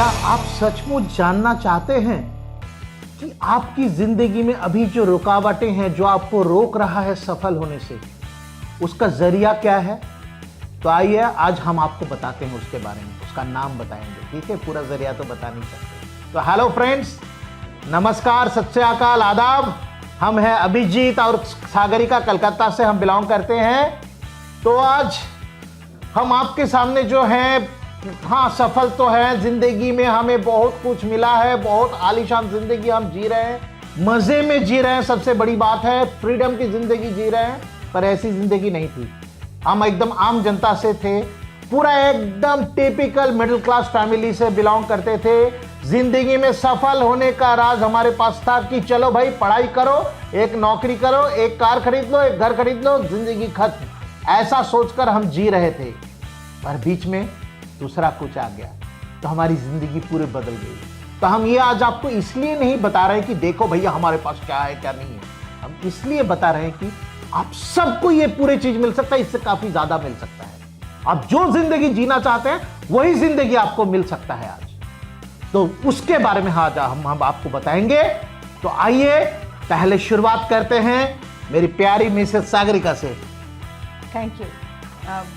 क्या आप सचमुच जानना चाहते हैं कि आपकी जिंदगी में अभी जो रुकावटें हैं, जो आपको रोक रहा है सफल होने से, उसका जरिया क्या है? तो आइए आज हम आपको बताते हैं उसके बारे में, उसका नाम बताएंगे। ठीक है, पूरा जरिया तो बता नहीं सकते। तो हेलो फ्रेंड्स, नमस्कार, सत श्री अकाल, आदाब। हम हैं अभिजीत और सागरिका, कलकत्ता से हम बिलोंग करते हैं। तो आज हम आपके सामने जो है, हाँ सफल तो है, जिंदगी में हमें बहुत कुछ मिला है, बहुत आलीशान जिंदगी हम जी रहे हैं, मजे में जी रहे हैं। सबसे बड़ी बात है फ्रीडम की जिंदगी जी रहे हैं, पर ऐसी जिंदगी नहीं थी। हम एकदम आम जनता से थे, पूरा एकदम टिपिकल मिडिल क्लास फैमिली से बिलोंग करते थे। जिंदगी में सफल होने का राज हमारे पास था कि चलो भाई पढ़ाई करो, एक नौकरी करो, एक कार खरीद लो, एक घर खरीद लो, जिंदगी खत्म, ऐसा सोचकर हम जी रहे थे। पर बीच में दूसरा कुछ आ गया तो हमारी जिंदगी पूरे बदल गई। तो हम ये आज आपको इसलिए नहीं बता रहे कि देखो भैया हमारे पास क्या है क्या नहीं है, हम इसलिए बता रहे हैं कि आप सबको ये पूरी चीज मिल सकता है, इससे काफी ज्यादा मिल सकता है। आप जो जिंदगी जीना चाहते हैं वही जिंदगी आपको मिल सकता है आज। तो उसके बारे में आज हम आपको बताएंगे। तो आइए पहले शुरुआत करते हैं मेरी प्यारी मिसेस सागरिका से। Thank you.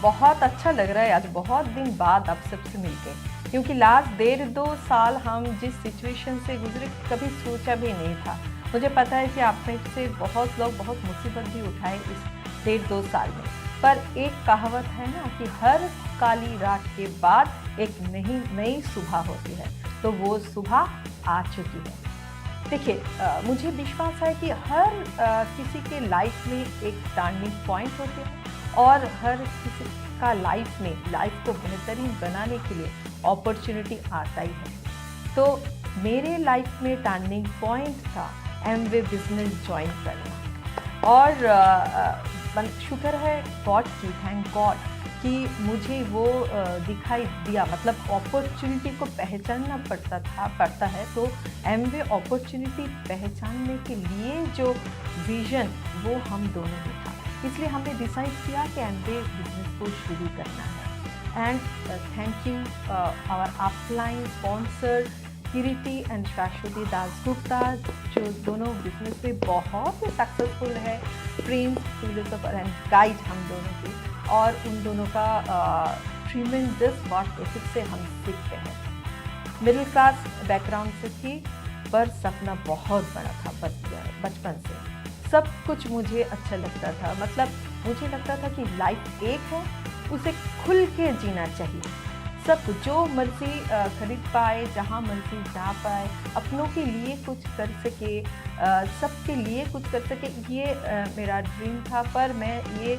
बहुत अच्छा लग रहा है आज, बहुत दिन बाद आप सबसे मिलके, क्योंकि लास्ट 1.5-2 साल हम जिस सिचुएशन से गुजरे कभी सोचा भी नहीं था। मुझे पता है कि आप में से बहुत लोग बहुत मुसीबत भी उठाए इस 1.5-2 साल में, पर एक कहावत है ना कि हर काली रात के बाद एक नई सुबह होती है, तो वो सुबह आ चुकी है। देखिए, मुझे विश्वास है कि हर किसी के लाइफ में एक टर्निंग पॉइंट होते हैं और हर किसी का लाइफ को बेहतरीन बनाने के लिए अपॉर्चुनिटी आता ही है। तो मेरे लाइफ में टर्निंग पॉइंट था एमवे बिजनेस ज्वाइन करना, और शुक्र है गॉड की, थैंक गॉड कि मुझे वो दिखाई दिया। मतलब अपॉर्चुनिटी को पहचानना पड़ता है। तो एमवे अपॉर्चुनिटी पहचानने के लिए जो विजन वो हम दोनों में था, इसलिए हमने डिसाइड किया कि एमवे बिजनेस को शुरू करना है। And thank you our upline sponsor Kiriti and Shashwati Dasgupta, जो दोनों बिजनेस में बहुत ही सक्सेसफुल है, फ्रेंड्स, फिलोसोफर एंड गाइड हम दोनों की, और उन दोनों का ट्रीमेंडस वर्क एथिक से हम सीखते हैं। मिडिल क्लास बैकग्राउंड से थी, पर सपना बहुत बड़ा था बचपन से। सब कुछ मुझे अच्छा लगता था, मतलब मुझे लगता था कि लाइफ एक है, उसे खुल के जीना चाहिए। सब जो मर्जी खरीद पाए, जहाँ मर्जी जा पाए, अपनों के लिए कुछ कर सके, सबके लिए कुछ कर सके, ये मेरा ड्रीम था। पर मैं ये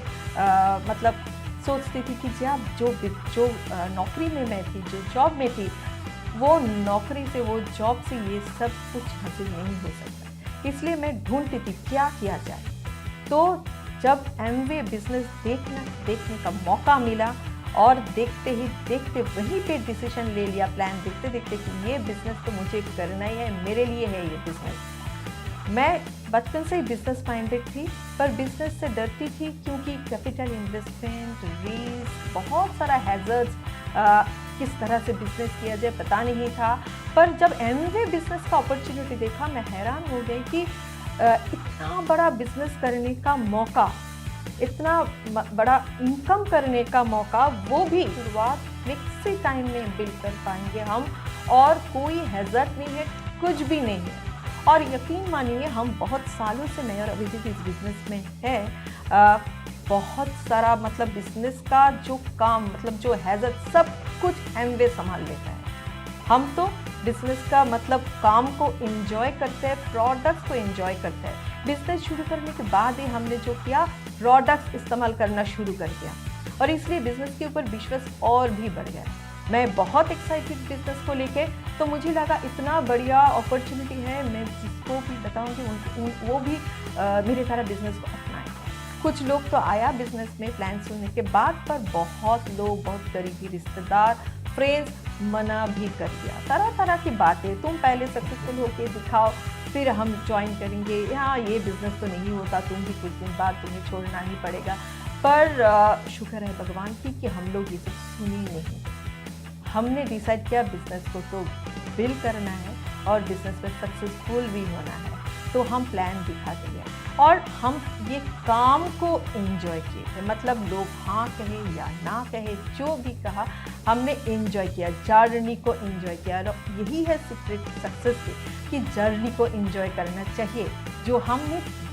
मतलब सोचती थी कि जो नौकरी में मैं थी, जो जॉब में थी, वो नौकरी से, वो जॉब से ये सब कुछ हासिल नहीं हो सकता। इसलिए मैं ढूंढती थी क्या किया जाए। तो जब एमवे बिजनेस देखने का मौका मिला, और देखते वहीं पे डिसीजन ले लिया, प्लान देखते कि ये बिज़नेस तो मुझे करना ही है, मेरे लिए है ये बिज़नेस। मैं बचपन से ही बिज़नेस माइंडेड थी, पर बिज़नेस से डरती थी क्योंकि कैपिटल इन्वेस्टमेंट, रिस्क, बहुत सारा हैज़र्ड्स, किस तरह से बिज़नेस किया जाए पता नहीं था। पर जब एमवे बिज़नेस का अपॉर्चुनिटी देखा, मैं हैरान हो गई कि इतना बड़ा बिज़नेस करने का मौका, इतना बड़ा इनकम करने का मौका, वो भी शुरुआत फिक्स टाइम में बिल्ड कर पाएंगे हम, और कोई हैज़र्ड नहीं है, कुछ भी नहीं है। और यकीन मानिए, हम बहुत सालों से, मैं और अभिजीत इस बिज़नेस में है, बहुत सारा मतलब बिज़नेस का जो काम, मतलब जो हैज़र्ड, सब कुछ एमवे संभाल लेता है। हम तो बिज़नेस का मतलब काम को एंजॉय करते हैं, प्रोडक्ट्स को एंजॉय करते हैं। बिज़नेस शुरू करने के बाद ही हमने जो किया, प्रोडक्ट्स इस्तेमाल करना शुरू कर दिया, और इसलिए बिज़नेस के ऊपर विश्वास और भी बढ़ गया। मैं बहुत एक्साइटेड बिज़नेस को लेके, तो मुझे लगा इतना बढ़िया अपॉर्चुनिटी है, मैं जिसको भी बताऊंगी वो भी मेरे तरह बिज़नेस को अपनाएं। कुछ लोग तो आया बिज़नेस में प्लान सुनने के बाद, पर बहुत लोग, बहुत करीबी रिश्तेदार, फ्रेंड्स मना भी कर दिया। तरह की बातें, तुम पहले सक्सेसफुल होके दिखाओ, फिर हम ज्वाइन करेंगे, यहाँ ये बिज़नेस तो नहीं होता, तुम भी कुछ दिन बाद तुम्हें छोड़ना ही पड़ेगा। पर शुक्र है भगवान की कि हम लोग ये सब सुनी नहीं। हमने डिसाइड किया बिजनेस को तो बिल्ड करना है और बिजनेस में सक्सेसफुल भी होना है, तो हम प्लान दिखाते गए और हम ये काम को एंजॉय किए थे। मतलब लोग हाँ कहे या ना कहे, जो भी कहा हमने एंजॉय किया, जर्नी को एंजॉय किया। और यही है सीक्रेट सक्सेस की, कि जर्नी को एंजॉय करना चाहिए, जो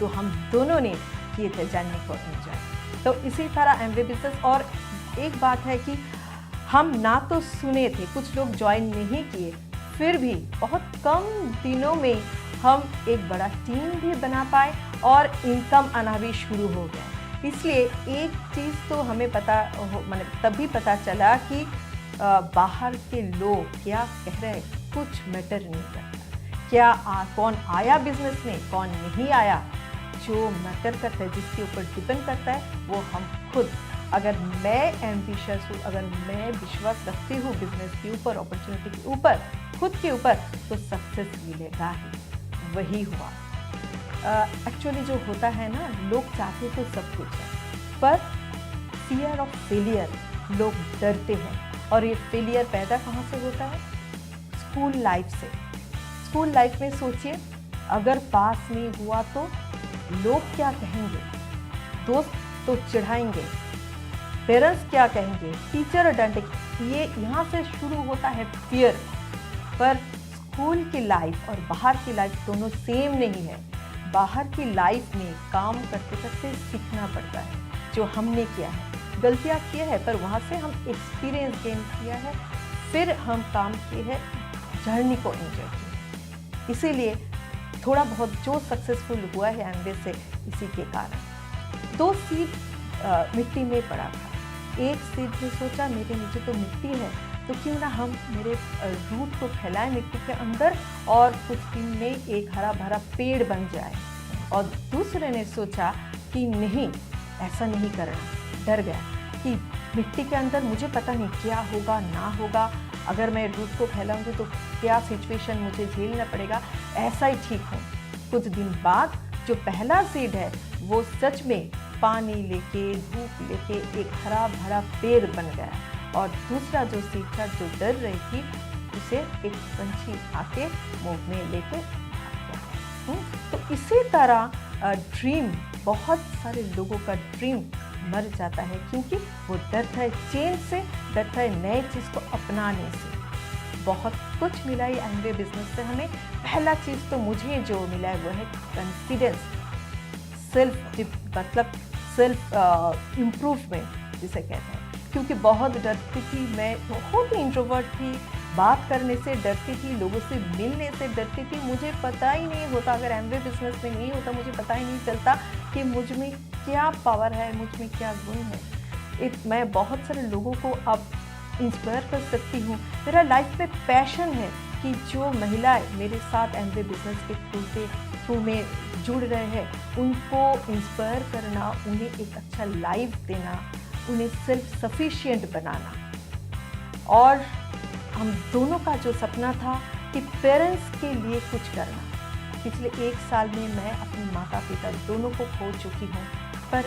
हम दोनों ने किए थे जर्नी को एंजॉय। तो इसी तरह एमवे बिजनेस। और एक बात है कि हम ना तो सुने थे, कुछ लोग ज्वाइन नहीं किए, फिर भी बहुत कम दिनों में हम एक बड़ा टीम भी बना पाए और इनकम आना भी शुरू हो गया। इसलिए एक चीज़ तो हमें मैंने तभी पता चला कि बाहर के लोग क्या कह रहे हैं कुछ मैटर नहीं करता, कौन आया बिजनेस में कौन नहीं आया, जो मैटर करता है, जिसके ऊपर डिपेंड करता है वो हम खुद। अगर मैं एम्बिशियस हूँ, अगर मैं विश्वास रखती हूँ बिजनेस के ऊपर, अपॉर्चुनिटी के ऊपर, खुद के ऊपर, तो सक्सेस मिलेगा ही। वही हुआ। एक्चुअली जो होता है ना, लोग चाहते तो सब कुछ है, पर फियर ऑफ फेलियर, लोग डरते हैं। और ये फेलियर पैदा कहाँ से होता है? स्कूल लाइफ से। स्कूल लाइफ में सोचिए, अगर पास नहीं हुआ तो लोग क्या कहेंगे, दोस्त तो चिढ़ाएंगे, पेरेंट्स क्या कहेंगे, टीचर डांटेंगे। ये यहाँ से शुरू होता है फियर। पर स्कूल की लाइफ और बाहर की लाइफ दोनों सेम नहीं है। बाहर की लाइफ में काम करते करते सीखना पड़ता है, जो हमने किया है, गलतियाँ की है, पर वहाँ से हम एक्सपीरियंस गेन किया है, फिर हम काम किए हैं, जर्नी को एंजॉय किया। इसीलिए थोड़ा बहुत जो सक्सेसफुल हुआ है एमवे से, इसी के कारण। 2 सीड मिट्टी में पड़ा था। एक सीड ने सोचा मेरे नीचे तो मिट्टी है, तो क्यों ना हम मेरे रूट को फैलाएं मिट्टी के अंदर और कुछ दिन में एक हरा भरा पेड़ बन जाए। और दूसरे ने सोचा कि नहीं, ऐसा नहीं करना, डर गया कि मिट्टी के अंदर मुझे पता नहीं क्या होगा ना होगा, अगर मैं रूट को फैलाऊंगी तो क्या सिचुएशन मुझे झेलना पड़ेगा, ऐसा ही ठीक हूँ। कुछ दिन बाद जो पहला सीड है वो सच में पानी लेके, धूप लेके एक हरा भरा पेड़ बन गया। और दूसरा जो सीड था, जो डर रही थी, उसे एक पंछी आके मुंह में लेके भाग गया। तो इसी तरह ड्रीम, बहुत सारे लोगों का ड्रीम मर जाता है, क्योंकि वो डरता है चेंज से, डरता है नए चीज़ को अपनाने से। बहुत कुछ मिला है एमवे बिजनेस से हमें। पहला चीज़ तो मुझे जो मिला है वो है कॉन्फिडेंस, सेल्फ इम्प्रूवमेंट जिसे कहते हैं। क्योंकि बहुत डरती थी मैं, बहुत ही इंट्रोवर्ट थी, बात करने से डरती थी, लोगों से मिलने से डरती थी। मुझे पता ही नहीं होता, अगर एमवे बिजनेस में नहीं होता, मुझे पता ही नहीं चलता कि मुझ में क्या पावर है, मुझ में क्या गुण है। मैं बहुत सारे लोगों को अब इंस्पायर कर सकती हूँ। मेरा लाइफ में पैशन है कि जो महिलाएं मेरे साथ एमवे बिजनेस के थ्रू में जुड़ रहे हैं, उनको इंस्पायर करना, उन्हें एक अच्छा लाइफ देना, उन्हें सेल्फ सफिशिएंट बनाना। और हम दोनों का जो सपना था कि पेरेंट्स के लिए कुछ करना। पिछले 1 साल में मैं अपने माता पिता दोनों को खो चुकी हूँ, पर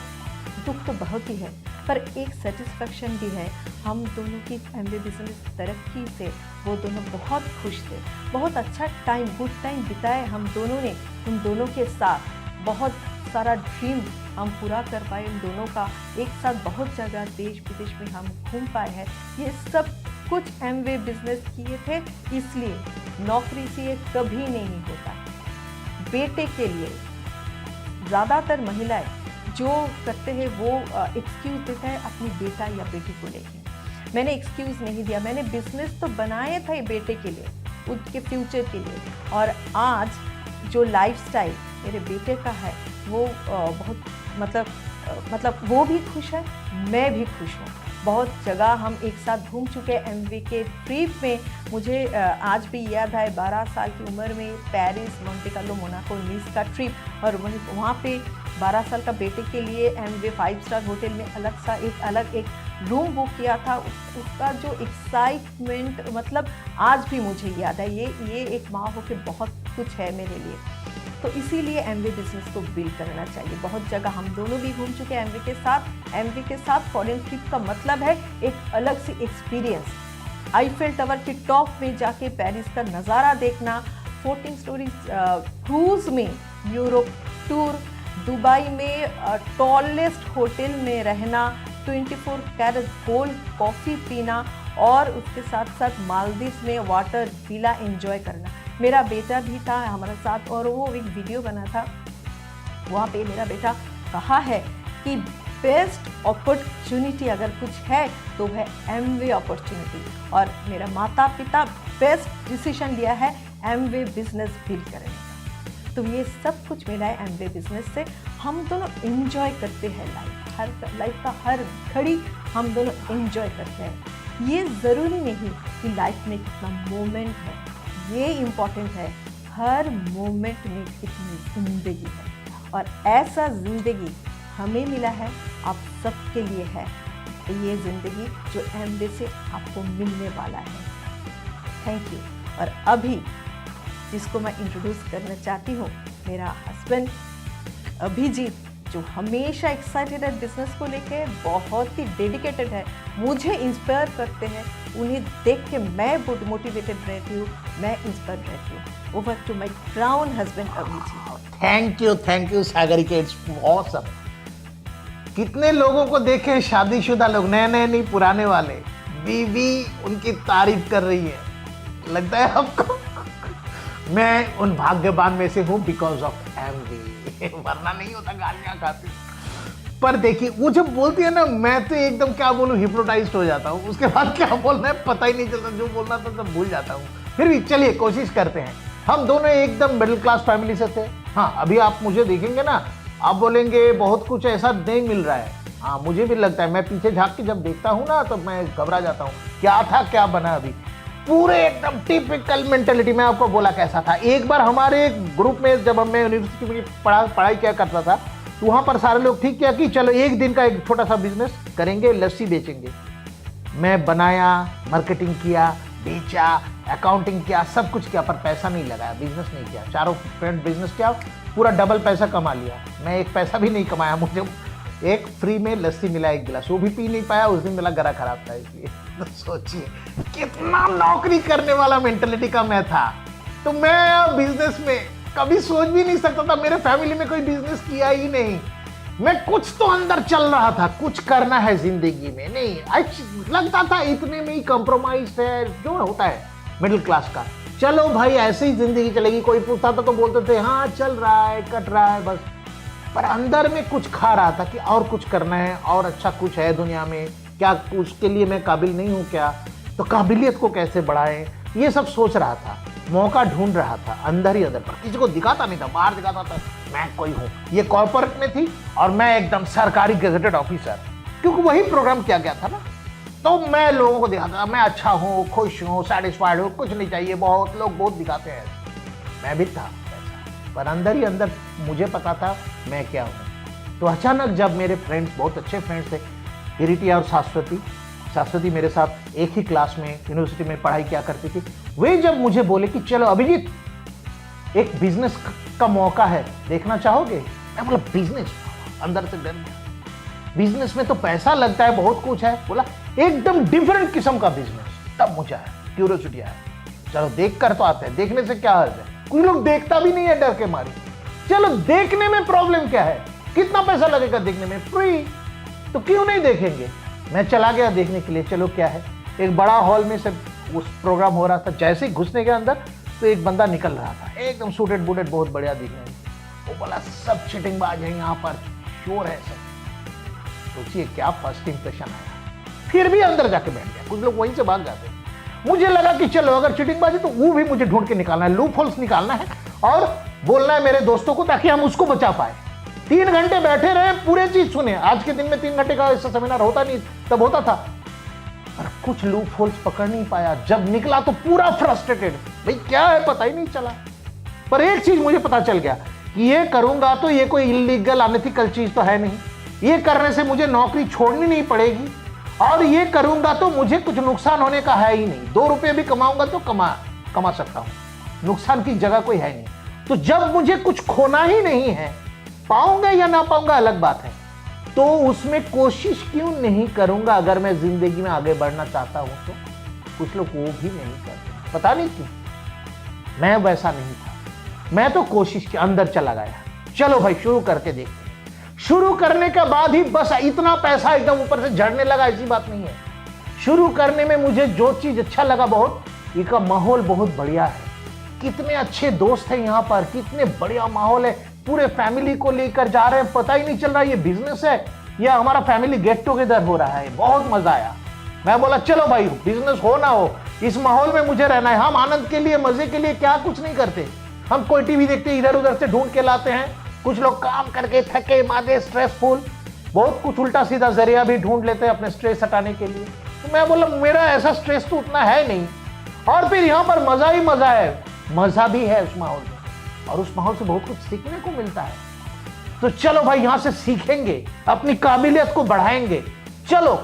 दुख तो बहुत ही है, पर एक सेटिस्फेक्शन भी है। हम दोनों की एमवे बिजनेस तरक्की से वो दोनों बहुत खुश थे। बहुत अच्छा टाइम, गुड टाइम बिताए हम दोनों ने उन दोनों के साथ। बहुत सारा ड्रीम हम पूरा कर पाए इन दोनों का। एक साथ बहुत जगह देश विदेश में हम घूम पाए हैं। ये सब कुछ एमवे बिजनेस किए थे, इसलिए नौकरी से ये कभी नहीं होता। बेटे के लिए ज़्यादातर महिलाएं जो करते हैं वो एक्सक्यूज़ देते हैं अपनी बेटा या बेटी को लेके। मैंने एक्सक्यूज़ नहीं दिया, मैंने बिजनेस तो बनाए थे बेटे के लिए, उनके फ्यूचर के लिए। और आज जो लाइफस्टाइल मेरे बेटे का है वो बहुत मतलब वो भी खुश है, मैं भी खुश हूँ। बहुत जगह हम एक साथ घूम चुके हैं एमवे के ट्रिप में। मुझे आज भी याद है 12 साल की उम्र में पेरिस, मोंटे कार्लो, मोनाको, नीस का ट्रिप, और वहाँ पे 12 साल का बेटे के लिए एमवे 5 स्टार होटल में अलग एक रूम बुक किया था। उसका जो एक्साइटमेंट मतलब आज भी मुझे याद है। ये एक माँ हो के बहुत कुछ है मेरे लिए। तो इसीलिए एमवे बिजनेस को बिल्ड करना चाहिए। बहुत जगह हम दोनों भी घूम चुके हैं एमवे के साथ। एमवे के साथ फॉरेन ट्रिप का मतलब है एक अलग सी एक्सपीरियंस। आईफेल टावर के टॉप में जाके पेरिस का नज़ारा देखना, 14 स्टोरी क्रूज में यूरोप टूर, दुबई में टॉलेस्ट होटल में रहना, 24 कैरेट गोल्ड कॉफ़ी पीना और उसके साथ साथ मालदीव्स में वाटर विला एंजॉय करना। मेरा बेटा भी था हमारे साथ और वो एक वीडियो बना था, वहाँ पे मेरा बेटा कहा है कि बेस्ट अपॉर्चुनिटी अगर कुछ है तो वह एमवे अपॉर्चुनिटी, और मेरा माता पिता बेस्ट डिसीजन लिया है एमवे बिजनेस बिल्ड करने का। तो ये सब कुछ मिला है एमवे बिजनेस से। हम दोनों एंजॉय करते हैं लाइफ का हर घड़ी हम दोनों एंजॉय करते हैं। ये ज़रूरी नहीं कि लाइफ में कितना मोमेंट है, ये इम्पॉर्टेंट है हर मोमेंट में कितनी ज़िंदगी है, और ऐसा ज़िंदगी हमें मिला है, आप सबके लिए है ये ज़िंदगी जो एमवे से आपको मिलने वाला है। Thank you. और अभी जिसको मैं इंट्रोड्यूस करना चाहती हूँ, मेरा हस्बैंड अभिजीत, जो हमेशा एक्साइटेड है बिजनेस को लेके, बहुत ही डेडिकेटेड है, मुझे इंस्पायर करते हैं, उन्हें देख के मैं बहुत मोटिवेटेड रहती हूँ, मैं इंस्पायर रहती हूँ। Over to my crown husband Abhijit. Thank you Sagarika, it's awesome. कितने लोगों को देखे शादीशुदा लोग, नए नए नहीं पुराने वाले, बीवी उनकी तारीफ कर रही है, लगता है आपको मैं उन भाग्यवान में से हूँ बिकॉज ऑफ एमवी, वरना नहीं होता गालियाँ खाती। पर देखिए वो जब बोलती है ना, मैं तो एकदम क्या बोलूँ हिप्नोटाइज्ड हो जाता हूँ, उसके बाद क्या बोलना है पता ही नहीं चलता, जो बोलना था सब भूल जाता हूँ। फिर भी चलिए कोशिश करते हैं। हम दोनों एकदम मिडिल क्लास फैमिली से थे। हाँ, अभी आप मुझे देखेंगे ना, आप बोलेंगे बहुत कुछ ऐसा नहीं मिल रहा है। हाँ, मुझे भी लगता है, मैं पीछे झांक के जब देखता हूँ ना तो मैं घबरा जाता हूँ, क्या था क्या बना अभी। पूरे एकदम टिपिकल मेंटेलिटी। मैं आपको बोला कैसा था, एक बार हमारे ग्रुप में जब मैं यूनिवर्सिटी में पढ़ाई क्या करता था, तो वहाँ पर सारे लोग ठीक किया कि चलो एक दिन का एक छोटा सा बिजनेस करेंगे, लस्सी बेचेंगे। मैं बनाया, मार्केटिंग किया, बेचा, अकाउंटिंग किया, सब कुछ किया, पर पैसा नहीं लगाया, बिजनेस नहीं किया। चारों फ्रेंड बिजनेस किया, पूरा डबल पैसा कमा लिया। मैं एक पैसा भी नहीं कमाया, मुझे एक फ्री में लस्सी मिला, एक गिलास, वो भी पी नहीं पाया, उस दिन मेरा गला खराब था इसलिए। तो सोचिए कितना नौकरी करने वाला मेंटेलिटी का मैं था। तो मैं बिजनेस में कभी सोच भी नहीं सकता था, मेरे फैमिली में कोई बिजनेस किया ही नहीं। मैं कुछ तो अंदर चल रहा था, कुछ करना है जिंदगी में, नहीं लगता था इतने में ही कॉम्प्रोमाइज है जो होता है मिडिल क्लास का। चलो भाई ऐसे ही जिंदगी चलेगी, कोई पूछता था तो बोलते थे हाँ चल रहा है, कट रहा है बस। पर अंदर में कुछ खा रहा था कि और कुछ करना है, और अच्छा कुछ है दुनिया में, क्या उसके लिए मैं काबिल नहीं हूँ क्या, तो काबिलियत को कैसे बढ़ाएं, ये सब सोच रहा था, मौका ढूंढ रहा था अंदर ही अंदर। पर किसी को दिखाता नहीं था, बाहर दिखाता था मैं कोई हूँ। ये कॉर्पोरेट में थी और मैं एकदम सरकारी गेजेटेड ऑफिसर, क्योंकि वही प्रोग्राम किया गया था ना। तो मैं लोगों को दिखाता था मैं अच्छा हूँ, खुश हूँ, सेटिस्फाइड हूँ, कुछ नहीं चाहिए। बहुत लोग बहुत दिखाते हैं, मैं भी था ऐसा, पर अंदर ही अंदर मुझे पता था मैं क्या हूँ। तो अचानक जब मेरे फ्रेंड्स, बहुत अच्छे फ्रेंड्स थे, किरीटी और शाश्वती मेरे साथ एक ही क्लास में यूनिवर्सिटी में पढ़ाई किया करती थी, वे जब मुझे बोले कि चलो अभिजीत एक बिजनेस का मौका है, देखना चाहोगे? मैं बोला बिजनेस, अंदर से डर गया। बिजनेस में तो पैसा लगता है, बहुत कुछ है। बोला एकदम डिफरेंट किस्म का बिजनेस। तब मुझे क्यूरियोसिटी आया, चलो देख कर तो आते हैं, देखने से क्या हर्ज है। कोई लोग देखता भी नहीं है डर के मारे। चलो देखने में प्रॉब्लम क्या है, कितना पैसा लगेगा देखने में, फ्री, तो क्यों नहीं देखेंगे। मैं चला गया देखने के लिए। चलो क्या है, एक बड़ा हॉल में से उस प्रोग्राम हो रहा था। जैसे ही घुसने के अंदर तो एक बंदा निकल रहा था, एकदम सूटेड बूटेड, बहुत बढ़िया दिखने में। वो बोला सब चिटिंगबाज है यहाँ पर, शोर है सब। सोचिए क्या फर्स्ट इंप्रेशन आया। फिर भी अंदर जाके बैठ गया, कुछ लोग वहीं से भाग जाते। मुझे लगा कि चलो अगर चिटिंगबाजी तो वो भी मुझे ढूंढ के निकालना है, लूप होल्स निकालना है और बोलना है मेरे दोस्तों को, ताकि हम उसको बचा पाए। 3 घंटे बैठे रहे, पूरे चीज सुने। आज के दिन में 3 घंटे का ऐसा सेमिनार होता नहीं, तब होता था, पर कुछ लूप होल्स पकड़ नहीं पाया। जब निकला तो पूरा फ्रस्ट्रेटेड, भाई क्या है पता ही नहीं चला। पर एक चीज मुझे पता चल गया कि ये करूंगा तो ये कोई इलीगल अनएथिकल चीज तो है नहीं, ये करने से मुझे नौकरी छोड़नी नहीं पड़ेगी, और ये करूंगा तो मुझे कुछ नुकसान होने का है ही नहीं। 2 रुपये भी कमाऊंगा तो कमा सकता हूं, नुकसान की जगह कोई है नहीं। तो जब मुझे कुछ खोना ही नहीं है, पाऊंगा या ना पाऊंगा अलग बात है, तो उसमें कोशिश क्यों नहीं करूंगा अगर मैं जिंदगी में आगे बढ़ना चाहता हूं तो। कुछ लोग वो भी नहीं करते, पता नहीं क्यों। मैं वैसा नहीं था, मैं तो कोशिश के अंदर चला गया। चलो भाई शुरू करके देखते हैं। शुरू करने के बाद ही बस इतना पैसा एकदम ऊपर से झड़ने लगा, ऐसी बात नहीं है। शुरू करने में मुझे जो चीज अच्छा लगा बहुत, इसका माहौल बहुत बढ़िया है। कितने अच्छे दोस्त हैं यहाँ पर, कितने बढ़िया माहौल है। पूरे फैमिली को लेकर जा रहे हैं, पता ही नहीं चल रहा ये बिजनेस है या हमारा फैमिली गेट टुगेदर हो रहा है। बहुत मजा आया। मैं बोला चलो भाई बिजनेस हो ना हो, इस माहौल में मुझे रहना है। हम आनंद के लिए, मजे के लिए क्या कुछ नहीं करते। हम कोई टीवी देखते इधर उधर से ढूंढ के लाते हैं। कुछ लोग काम करके थके मादे, स्ट्रेसफुल, बहुत कुछ उल्टा सीधा जरिया भी ढूंढ लेते हैं अपने स्ट्रेस हटाने के लिए। तो मैं बोला मेरा ऐसा स्ट्रेस तो उतना है नहीं, और फिर यहाँ पर मजा ही मजा है। मजा भी है उस माहौल में, और उस माहौल से बहुत कुछ सीखने को मिलता है। तो चलो भाई यहां से सीखेंगे, अपनी काबिलियत को बढ़ाएंगे। चलो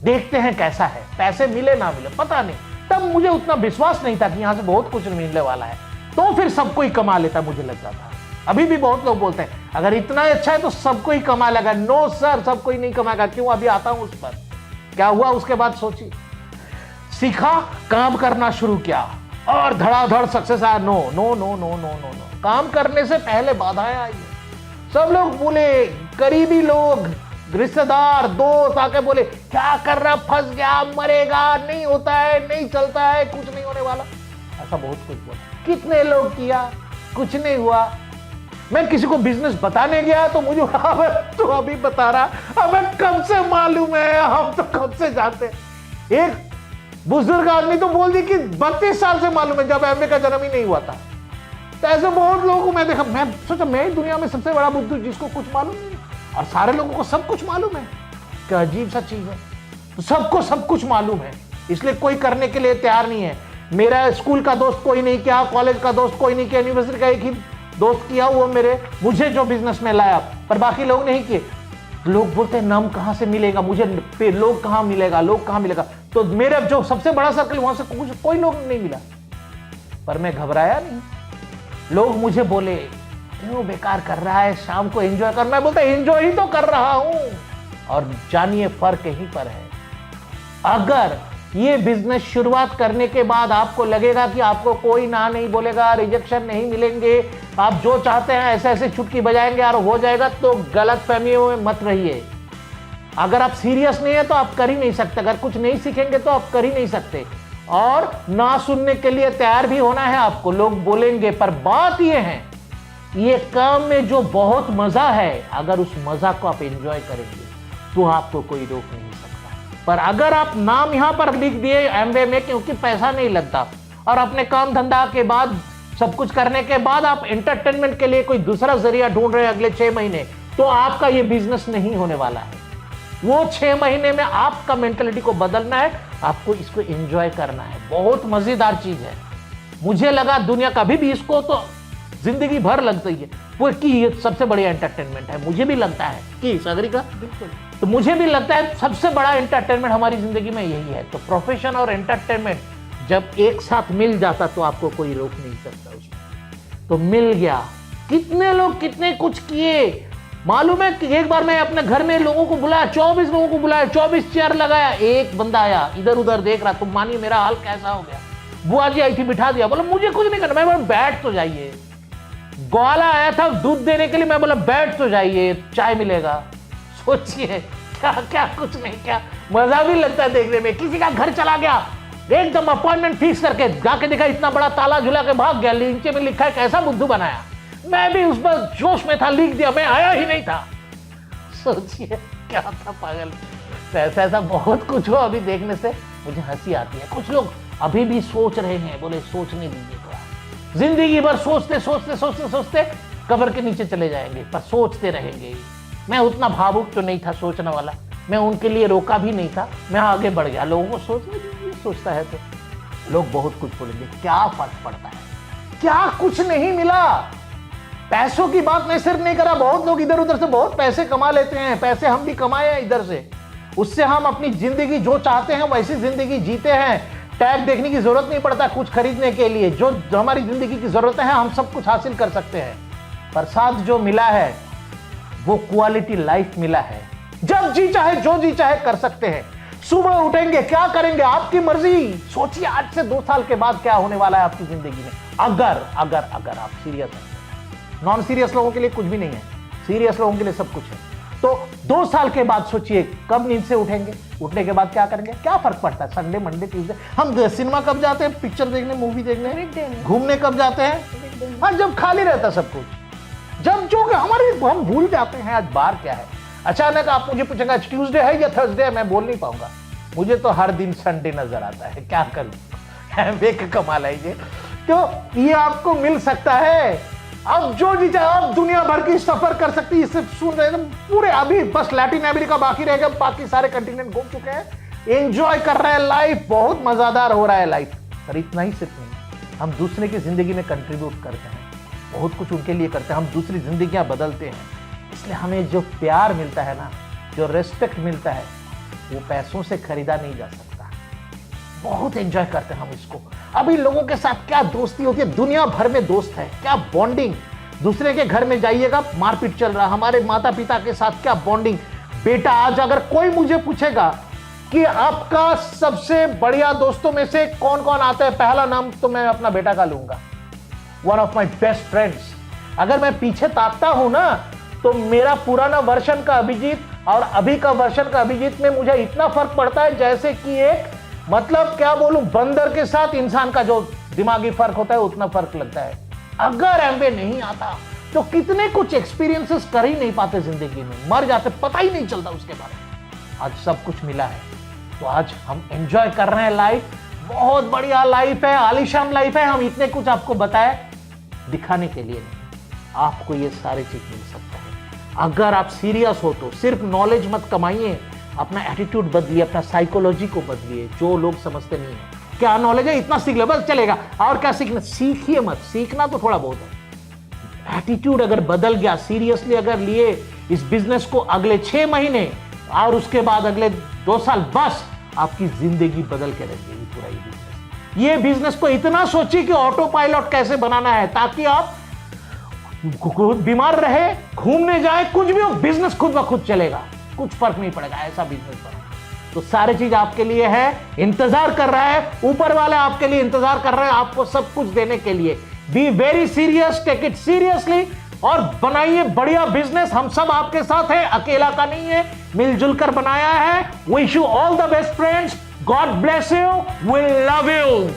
देखते हैं कैसा है, पैसे मिले ना मिले पता नहीं। तब मुझे उतना विश्वास नहीं था कि यहां से बहुत कुछ मिलने वाला है, तो फिर सबको ही कमा लेता मुझे लगता था। अभी भी बहुत लोग बोलते हैं अगर इतना अच्छा है तो सबको ही कमा लेगा। नो सर, सबको ही नहीं कमाएगा। क्यों? अभी आता हूं उस पर। क्या हुआ उसके बाद सोचिए। सीखा, काम करना शुरू किया और धड़ाधड़ सक्सेस आया। No no no no no no no, काम करने से पहले बाधाएं आई। सब लोग बोले, करीबी लोग, रिश्तेदार, दोस्त आके बोले क्या कर रहा, फंस गया, मरेगा, नहीं होता है, नहीं चलता है, कुछ नहीं होने वाला। ऐसा बहुत कुछ बोला। कितने लोग किया, कुछ नहीं हुआ। मैं किसी को बिजनेस बताने गया तो मुझे तो अभी बता रहा, हमें कब से मालूम है, हम तो कब से जानते हैं। एक बुजुर्ग आदमी तो बोल दी कि 32 साल से मालूम है, जब एमए का जन्म ही नहीं हुआ था। तो ऐसे बहुत लोगों को मैं देखा, मैं सोचा मैं ही दुनिया में सबसे बड़ा बुद्धू जिसको कुछ मालूम नहीं, और सारे लोगों को सब कुछ मालूम है। क्या अजीब सा चीज है। तो सबको सब कुछ मालूम है, इसलिए कोई करने के लिए तैयार नहीं है। मेरा स्कूल का दोस्त कोई नहीं किया, कॉलेज का दोस्त कोई नहीं किया, यूनिवर्सिटी का एक ही दोस्त किया, वो मुझे जो बिजनेस में लाया, पर बाकी लोग नहीं किए। लोग बोलते हैं नाम कहां से मिलेगा मुझे, लोग कहां मिलेगा, लोग कहां मिलेगा। तो मेरा जो सबसे बड़ा सर्कल वहां से कोई लोग नहीं मिला, पर मैं घबराया नहीं। लोग मुझे बोले क्यों बेकार कर रहा है, शाम को एंजॉय कर। मैं बोलता एंजॉय ही तो कर रहा हूं। और जानिए फर्क यहीं पर है। अगर ये बिजनेस शुरुआत करने के बाद आपको लगेगा कि आपको कोई ना नहीं बोलेगा, रिजेक्शन नहीं मिलेंगे, आप जो चाहते हैं ऐसे ऐसे चुटकी बजाएंगे और हो जाएगा, तो गलत फहमियों में मत रहिए। अगर आप सीरियस नहीं है तो आप कर ही नहीं सकते। अगर कुछ नहीं सीखेंगे तो आप कर ही नहीं सकते, और ना सुनने के लिए तैयार भी होना है आपको। लोग बोलेंगे, पर बात यह है ये काम में जो बहुत मजा है, अगर उस मजा को आप एंजॉय करेंगे तो आपको कोई रोक नहीं सकता। पर अगर आप नाम यहां पर लिख दिए एमवे में क्योंकि पैसा नहीं लगता, और अपने काम धंधा के बाद सब कुछ करने के बाद आप एंटरटेनमेंट के लिए कोई दूसरा जरिया ढूंढ रहे हैं अगले 6 महीने, तो आपका ये बिजनेस नहीं होने वाला है। वो 6 महीने में आपका मेंटलिटी को बदलना है, आपको इसको एंजॉय करना है। बहुत मजेदार चीज है। मुझे लगा दुनिया कभी भी इसको तो जिंदगी भर लगती है वो कि ये सबसे बड़ी एंटरटेनमेंट है। मुझे भी लगता है कि सागरिका, बिल्कुल, तो मुझे भी लगता है सबसे बड़ा एंटरटेनमेंट हमारी जिंदगी में यही है। तो प्रोफेशन और एंटरटेनमेंट जब एक साथ मिल जाता तो आपको कोई रोक नहीं सकता उसमें। तो मिल गया। कितने लोग कितने कुछ किए मालूम है कि एक बार मैं अपने घर में लोगों को बुलाया, 24 लोगों को बुलाया, 24 चेयर लगाया। एक बंदा आया इधर उधर देख रहा, तुम मानिए मेरा हाल कैसा हो गया। बुआ जी आई थी, बिठा दिया, बोला मुझे कुछ नहीं करना। मैं बोला बैठ तो जाइए। ग्वाला आया था दूध देने के लिए, मैं बोला बैठ तो जाइए, चाय मिलेगा। सोचिए क्या क्या कुछ नहीं, क्या मजा भी लगता है देखने में। किसी का घर चला गया, एकदम अपॉइंटमेंट फिक्स करके जाके देखा इतना बड़ा ताला झुला के भाग गया, नीचे में लिखा है कैसा बुद्धू बनाया। मैं भी उस पर जोश में था, लिख दिया, मैं आया ही नहीं था। सोचिए क्या था पागल। ऐसा ऐसा बहुत कुछ हो। अभी देखने से मुझे हंसी आती है। कुछ लोग अभी भी सोच रहे हैं, बोले सोचने दीजिए थोड़ा। जिंदगी भर सोचते सोचते सोचते सोचते कब्र के नीचे चले जाएंगे, पर सोचते रहेंगे। मैं उतना भावुक तो नहीं था सोचने वाला, मैं उनके लिए रोका भी नहीं था, मैं आगे बढ़ गया। लोगों को सोचने दीजिए, सोचता है तो लोग बहुत कुछ बोलेंगे, क्या फर्क पड़ता है, क्या कुछ नहीं मिला। पैसों की बात मैं सिर्फ नहीं करा, बहुत लोग इधर उधर से बहुत पैसे कमा लेते हैं। पैसे हम भी कमाए हैं इधर से, उससे हम अपनी जिंदगी जो चाहते हैं वैसी जिंदगी जीते हैं। टैग देखने की जरूरत नहीं पड़ता कुछ खरीदने के लिए। जो हमारी जिंदगी की जरूरतें हैं हम सब कुछ हासिल कर सकते हैं। पर साथ जो मिला है वो क्वालिटी लाइफ मिला है। जब जी चाहे जो जी चाहे कर सकते हैं। सुबह उठेंगे, क्या करेंगे, आपकी मर्जी। सोचिए आज से 2 साल के बाद क्या होने वाला है आपकी जिंदगी में, अगर अगर अगर आप सीरियस हैं। नॉन सीरियस लोगों के लिए कुछ भी नहीं है, सीरियस लोगों के लिए सब कुछ है। तो 2 साल के बाद सोचिए कब नींद से उठेंगे, उठने के बाद क्या करेंगे, क्या फर्क पड़ता है। संडे, मंडे, ट्यूसडे हम सिनेमा कब जाते हैं, पिक्चर देखने, मूवी देखने, घूमने कब जाते हैं, हाँ जब खाली रहता सब कुछ, जब जो हम भूल जाते हैं आज बार क्या है। अचानक आप मुझे पूछेंगे आज ट्यूसडे है या थर्सडे है, मैं बोल नहीं पाऊंगा। मुझे तो हर दिन संडे नजर आता है, क्या करूं, बेक कमाल है ये। तो ये आपको मिल सकता है। अब जो जी चाहे आप दुनिया भर की सफर कर सकती है, इससे सुन रहे हैं पूरे। अभी बस लैटिन अमेरिका बाकी रहेगा, बाकी सारे कंटिनेंट घूम चुके हैं, एंजॉय कर रहे हैं लाइफ, बहुत मजेदार हो रहा है लाइफ। पर इतना ही सिर्फ नहीं, हम दूसरे की जिंदगी में कंट्रीब्यूट करते हैं, बहुत कुछ उनके लिए करते हैं, हम दूसरी जिंदगियां बदलते हैं। इसलिए हमें जो प्यार मिलता है ना, जो रेस्पेक्ट मिलता है, वो पैसों से खरीदा नहीं जा सकता। बहुत एंजॉय करते हैं हम इसको। अभी लोगों के साथ क्या दोस्ती होती है, दुनिया भर में दोस्त है, क्या बॉन्डिंग। दूसरे के घर में जाइएगा, मारपीट चल रहा। हमारे माता पिता के साथ क्या बॉन्डिंग। बेटा आज अगर कोई मुझे पूछेगा कि आपका सबसे बढ़िया दोस्तों में से कौन कौन आता है, पहला नाम तो मैं अपना बेटा का लूंगा, one of my best friends. अगर मैं पीछे ताकता हूं ना, तो मेरा पुराना वर्षन का अभिजीत और अभी का वर्षन का अभिजीत में मुझे इतना फर्क पड़ता है, जैसे कि एक मतलब क्या बोलूं, बंदर के साथ इंसान का जो दिमागी फर्क होता है उतना फर्क लगता है। अगर एमवे नहीं आता तो कितने कुछ एक्सपीरियंसेस कर ही नहीं पाते जिंदगी में, मर जाते, पता ही नहीं चलता उसके बारे में। आज सब कुछ मिला है, तो आज हम एंजॉय कर रहे हैं लाइफ। बहुत बढ़िया लाइफ है, आलीशान लाइफ है। हम इतने कुछ आपको बताए दिखाने के लिए नहीं, आपको ये सारी चीज मिल सकता है। अगर आप सीरियस हो तो सिर्फ नॉलेज मत कमाइए, अपना एटीट्यूड बदलिए, अपना साइकोलॉजी को बदलिए। जो लोग समझते नहीं है, क्या नॉलेज है इतना सीख लो बस चलेगा, और क्या सीखना, सीखिए मत। सीखना तो थोड़ा बहुत है, एटीट्यूड अगर बदल गया, सीरियसली अगर लिए इस बिजनेस को अगले 6 महीने और उसके बाद अगले 2 साल, बस आपकी जिंदगी बदल के रख देगी पूरा ये बिजनेस को इतना सोचिए कि ऑटो पायलट कैसे बनाना है, ताकि आप बीमार रहे, घूमने जाए, कुछ भी हो, बिजनेस खुद ब खुद चलेगा, कुछ फर्क नहीं पड़ेगा, ऐसा बिजनेस बना। तो सारी चीज आपके लिए है, इंतजार कर रहा है, ऊपर वाले आपके लिए इंतजार कर रहे हैं आपको सब कुछ देने के लिए। Be very serious, take it seriously और बनाइए बढ़िया बिजनेस। हम सब आपके साथ हैं, अकेला का नहीं है, मिलजुल कर बनाया है। Wish you all the best friends, God bless you, we love you.